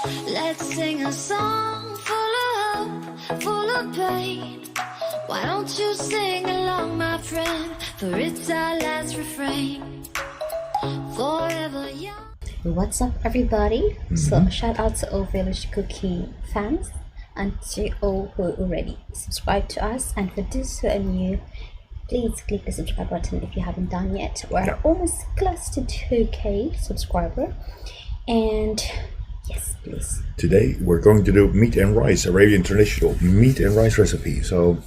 Let's sing a song full of hope, full of pain. Why don't you sing along, my friend? For it's our last refrain. Forever young. What's up, everybody? So shout out to all Village Cooking fans and to all who already subscribed to us, and for those who are new, please click the subscribe button if you haven't done yet. We're almost close to 2k subscriber, and yes, please. Today we're going to do meat and rice, Arabian traditional meat and rice recipe. So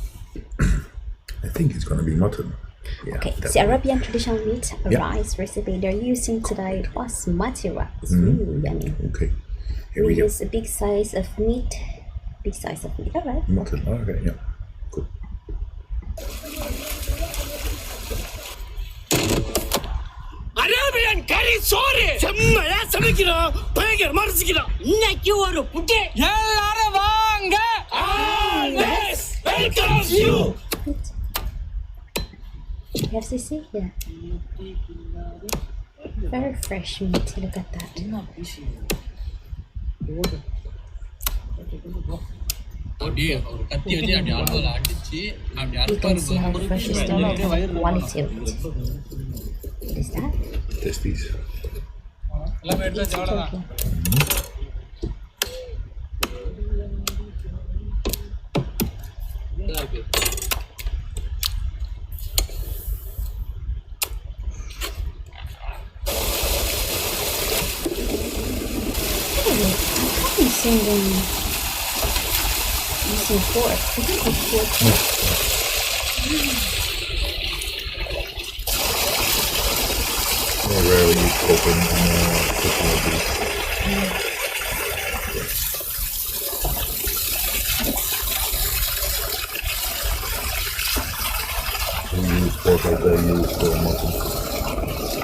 I think it's going to be mutton. Yeah, okay, it's the Arabian traditional meat rice recipe. They're using today basmati rice. Ooh, yummy. Okay, here we we go. use a big size of meat. All right. Mutton. Oh, okay, yeah, good. Arabian curry sorry. செம்மையா சமைக்கிறோம். பயங்கரமா ரசிக்கிறோம். இன்னைக்கு ஒரு புட்டி. எல்லாரும் வாங்க. NS welcomes you. You have to see here. Very fresh meat. Look at that. ஒரு கத்தி வச்சு அப்படி அல்வால அடிச்சு அப்படி You can see how அறுப்பாரு. fresh it is. Look at the quality of it. What is that? Testies. எல்லாம் எடுத்து வச்சு அவ்வளவுதான். Using fork. I think it's fork. I rarely use cooking like these. We use pork like they use for mutton.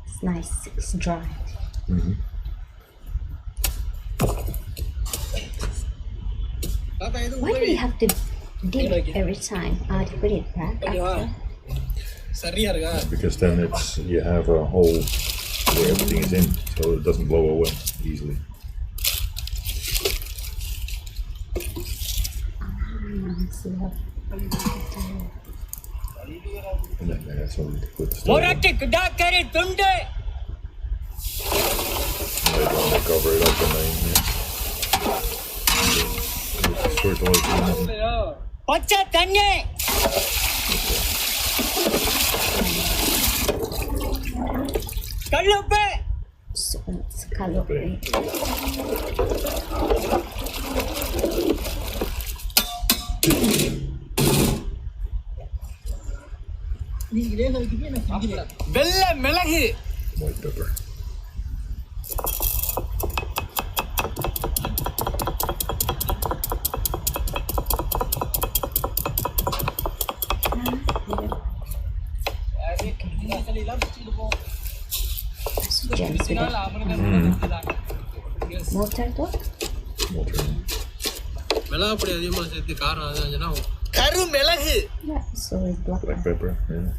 It's nice. It's dry. Why do you have to dip every time? To put it back after? சரியா இருக்கா? Because then you have a hole where everything is in, so it doesn't blow away easily. So you have And then that's all you put the stuff மொரட்டு கிடாக்கறி துண்டு. later on they cover it up and then fertilize it. பச்சை தண்ணி. கல்லுப்பு. so it's color. வெள்ளை மிளகு. White pepper. Gems with it. More turtle? Water. மிளகாப்பொடி அதிகமாக சேர்த்து காரம் அதுனா கரு மிளகு. Yeah, so it's black Black pepper. pepper, yeah.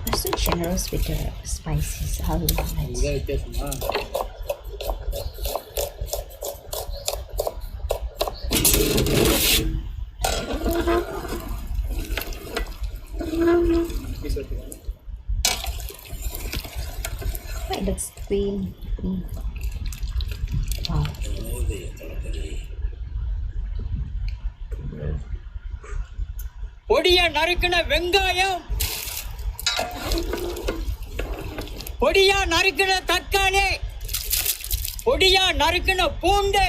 I'm so generous with the spices. I love it. வித்தியாசமா Right, that's green. Wow. பொடியா நறுக்கின வெங்காயம், பொடியா நறுக்கின தக்காளி, பொடியா நறுக்கின பூண்டு,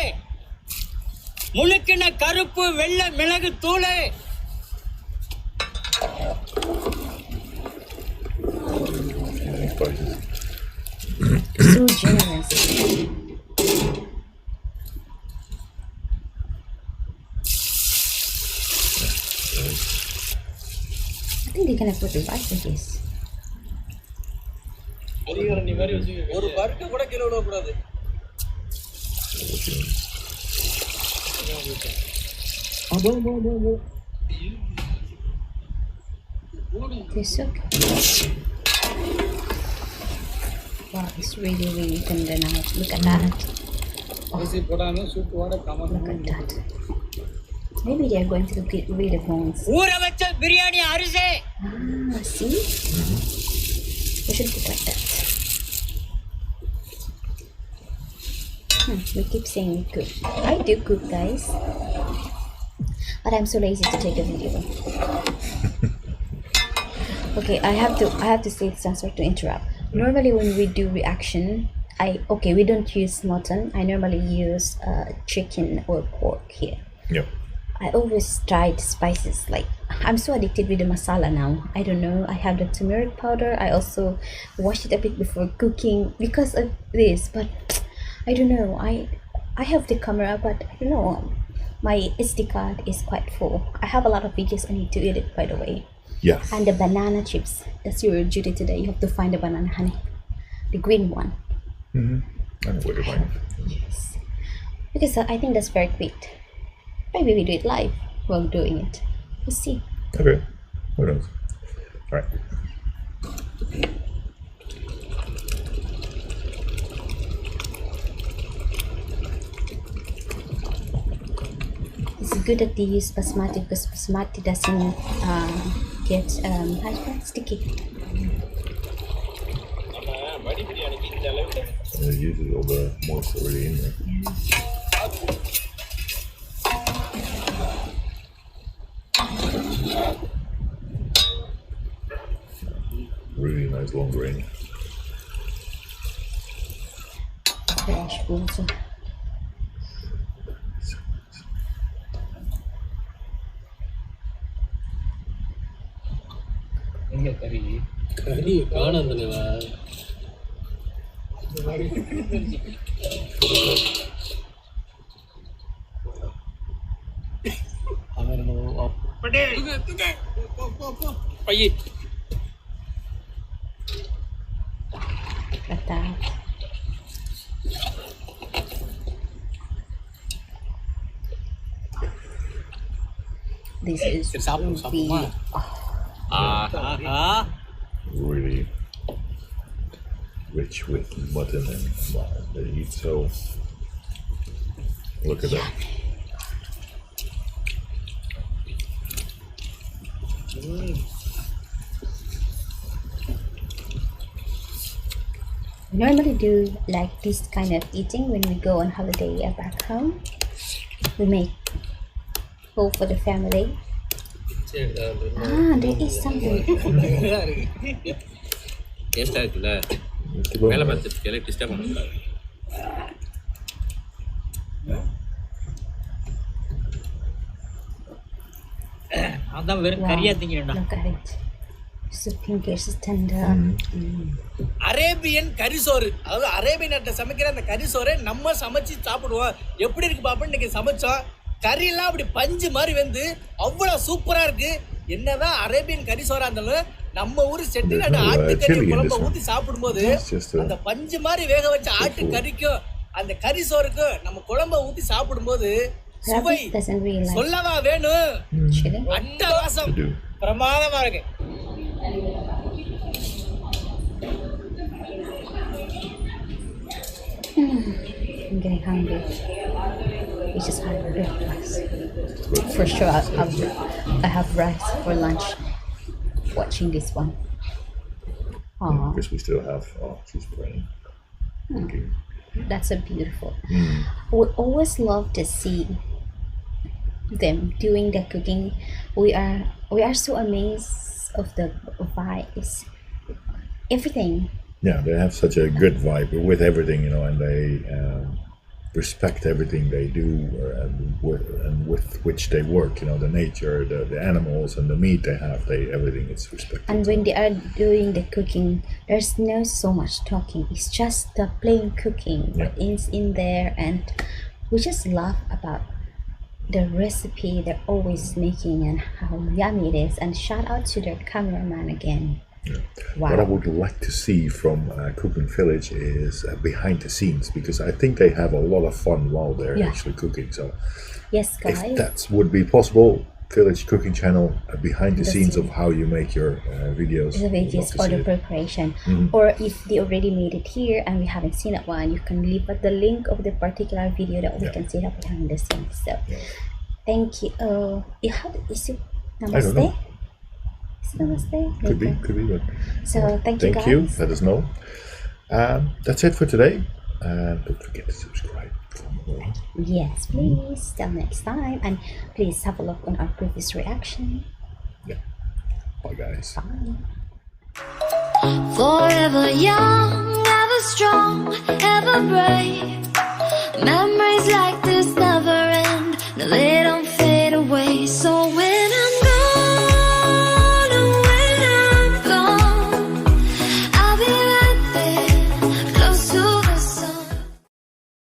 முழுக்கின கருப்பு வெள்ளை மிளகு தூள், So generous. I think they're gonna put the rice in this. ஒரு பருக்கு கூட கீழே விடக்கூடாது. This okay. Wow, it's really, really tender now. Look at that. Look at that. Maybe they're going to get rid of bones. ஊற வச்ச பிரியாணி அரிசி. See? We should cook like that. We keep saying we cook. I do cook, guys. But I'm so lazy to take a video. Okay, I have to say this. I'm sorry to interrupt. Normally when we do reaction, we don't use mutton. I normally use chicken or pork here. Yep. I always tried spices. Like, I'm so addicted with the masala now. I don't know. I have the turmeric powder. I also wash it a bit before cooking because of this. But I don't know. I have the camera, but I don't know. My SD card is quite full. I have a lot of videos. I need to edit, by the way. Yeah. And the banana chips. That's your duty today. You have to find the banana, honey. The green one. Mm-hmm. I know where to find it. Yes. Because I think that's very quick. Maybe we do it live while doing it. We'll see. Okay. Who knows? All right. It's good that they use basmati because basmati doesn't get sticky. It uses all the moisture already in there. Really nice long grain. Fresh also. கறி காணோம் தலைவா. பையே Like that. This is really, Really rich with mutton and wow, they eat so. Look at that. we normally do like this kind of eating when we go on holiday back home. We make food for the family. There is something. டேஸ்டா இருக்குல்ல. மேல பார்த்துட்டு disturb பண்ணக்கூடாது. அதான் வெறும் கறியா திங்கணும்டா. Look at it. So pinkish, it's tender. Arabian கரிசோறு, அதாவது அரேபியன் நாட்டில் சமைக்கிற அந்த கரிசோரை நம்ம சமைச்சு சாப்பிடுவோம். எப்படி இருக்கு பாப்பா? இன்னைக்கு சமைச்சோம். கறியெல்லாம் அப்படி பஞ்சு மாதிரி வந்து அவ்வளோ சூப்பரா இருக்கு. என்னதான் அரேபியன் கரிசோரா இருந்தாலும் நம்ம ஊர் செட்டிநாடு ஆட்டுக்கறி குழம்பு ஊற்றி சாப்பிடும்போது அந்த பஞ்சு மாதிரி வேக வச்ச ஆட்டு கறிக்கும் அந்த கரிசோருக்கும் நம்ம குழம்ப ஊற்றி சாப்பிடும்போது சுவை சொல்லவா வேணும். அட்டகாசம், பிரமாதமா இருக்கு. I'm getting hungry. We just had breakfast. For sure, I have rice for lunch. Watching this one. I guess we still have. Oh, she's praying. Okay. That's so beautiful. We always love to see them doing the cooking. We are so amazed of the vibes. Everything. Yeah, they have such a good vibe with everything, you know, and they respect everything they do and with which they work. You know, the nature, the animals, and the meat they have. Everything is respected. And when they are doing the cooking, there's no so much talking. It's just the plain cooking that is in there, and we just laugh about the recipe they're always making and how yummy it is. And shout out to their cameraman again. Wow. What I would like to see from Cooking Village is behind the scenes, because I think they have a lot of fun while they're actually cooking. So Yes, guys. if that would be possible, Village Cooking Channel, behind the scenes of how you make your videos. The I'd love videos to or see the it. preparation, or if they already made it here and we haven't seen that one, you can leave the link of the particular video that we can see that behind the scenes. So thank you. Is it namaste? I don't know. Is it namaste? Could be, but So thank you, thank guys. you. Let us know. That's it for today. Don't forget to subscribe for more. Yes, please. Till next time, and please have a look on our previous reaction. Yeah. Bye, guys. Bye. Forever young, ever strong, ever brave.